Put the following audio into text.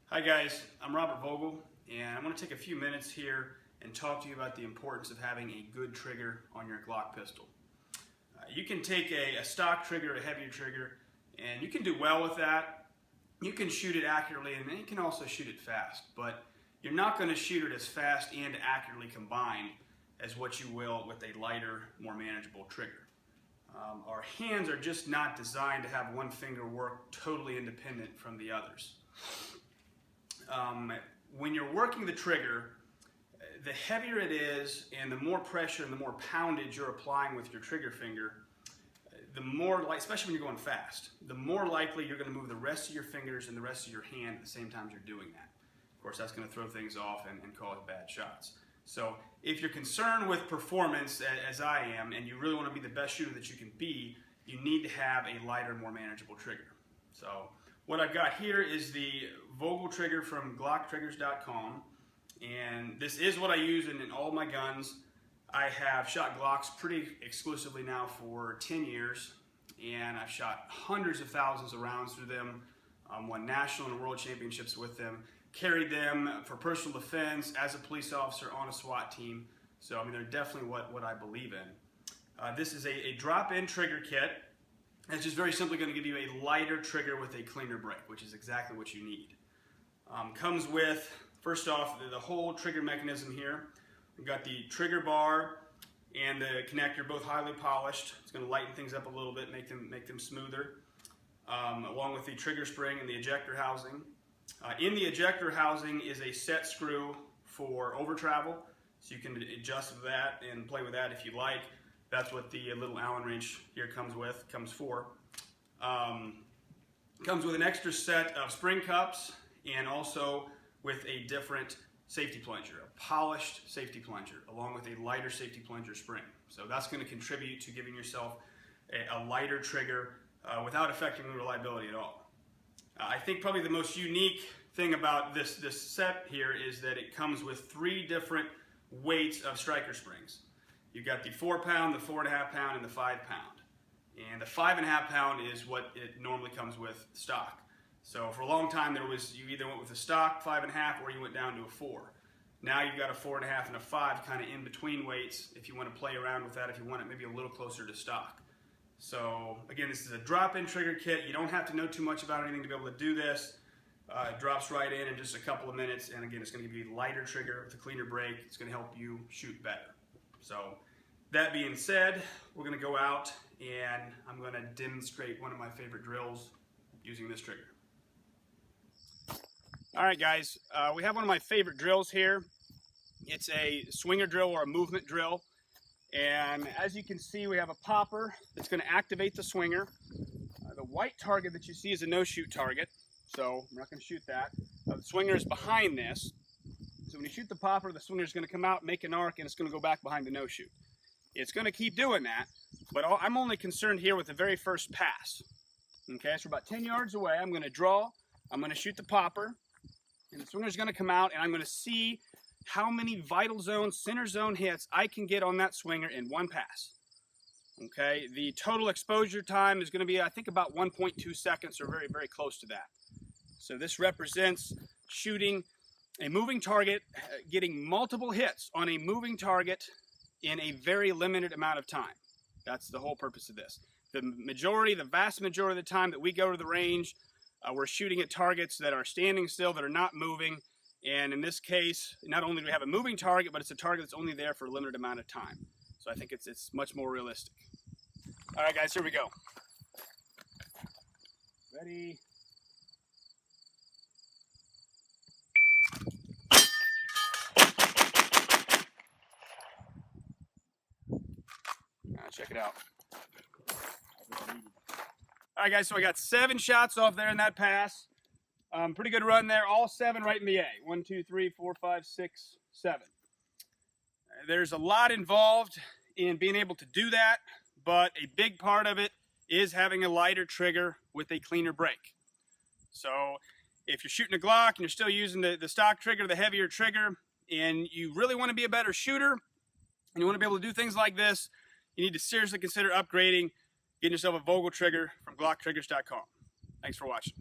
Hi guys, I'm Robert Vogel, and I'm going to take a few minutes here and talk to you about the importance of having a good trigger on your Glock pistol. You can take a stock trigger, a heavier trigger, and you can do well with that. You can shoot it accurately, and then you can also shoot it fast, but you're not going to shoot it as fast and accurately combined as what you will with a lighter, more manageable trigger. Our hands are just not designed to have one finger work totally independent from the others. When you're working the trigger, the heavier it is and the more pressure and the more poundage you're applying with your trigger finger, the more, especially when you're going fast, the more likely you're going to move the rest of your fingers and the rest of your hand at the same time you're doing that. Of course, that's going to throw things off and cause bad shots. So if you're concerned with performance, as I am, and you really want to be the best shooter that you can be, you need to have a lighter, more manageable trigger. So what I've got here is the Vogel trigger from GlockTriggers.com, and this is what I use in all my guns. I have shot Glocks pretty exclusively now for 10 years, and I've shot hundreds of thousands of rounds through them, won national and world championships with them, carried them for personal defense, as a police officer, on a SWAT team. So I mean, they're definitely what I believe in. This is a drop-in trigger kit. It's just very simply going to give you a lighter trigger with a cleaner break, which is exactly what you need. Comes with, first off, the whole trigger mechanism here. We've got the trigger bar and the connector, both highly polished. It's going to lighten things up a little bit, make them smoother, along with the trigger spring and the ejector housing. In the ejector housing is a set screw for over travel, so you can adjust that and play with that if you like. That's what the little Allen wrench here comes for. Comes with an extra set of spring cups and also with a different safety plunger, a polished safety plunger, along with a lighter safety plunger spring. So that's going to contribute to giving yourself a lighter trigger without affecting the reliability at all. I think probably the most unique thing about this set here is that it comes with 3 different weights of striker springs. You've got the 4-pound, the 4.5 pound, and the 5-pound. And the 5.5 pound is what it normally comes with stock. So for a long time you either went with a stock 5.5 or you went down to a 4. Now you've got a 4.5 and a 5 kind of in between weights if you want to play around with that, if you want it maybe a little closer to stock. So again, this is a drop-in trigger kit. You don't have to know too much about anything to be able to do this. It drops right in just a couple of minutes, and again, it's going to give you a lighter trigger with a cleaner break. It's going to help you shoot better. So that being said, we're going to go out and I'm going to demonstrate one of my favorite drills using this trigger. Alright guys, we have one of my favorite drills here. It's a swinger drill or a movement drill. And as you can see, we have a popper that's going to activate the swinger. The white target that you see is a no-shoot target, so we're not going to shoot that. The swinger is behind this. So when you shoot the popper, the swinger is going to come out, make an arc, and it's going to go back behind the no-shoot. It's going to keep doing that, but I'm only concerned here with the very first pass. Okay, so about 10 yards away, I'm going to draw, I'm going to shoot the popper, and the swinger is going to come out, and I'm going to see how many vital zone, center zone hits I can get on that swinger in one pass. Okay, the total exposure time is going to be, I think, about 1.2 seconds or very, very close to that. So this represents shooting a moving target, getting multiple hits on a moving target in a very limited amount of time. That's the whole purpose of this. The vast majority of the time that we go to the range, we're shooting at targets that are standing still, that are not moving. And in this case, not only do we have a moving target, but it's a target that's only there for a limited amount of time. So I think it's much more realistic. All right, guys, here we go. Ready? Check it out. All right, guys, so I got 7 shots off there in that pass. Pretty good run there. All 7 right in the A. 1, 2, 3, 4, 5, 6, 7. There's a lot involved in being able to do that, but a big part of it is having a lighter trigger with a cleaner break. So if you're shooting a Glock and you're still using the stock trigger, the heavier trigger, and you really want to be a better shooter, and you want to be able to do things like this, you need to seriously consider upgrading, getting yourself a Vogel trigger from GlockTriggers.com. Thanks for watching.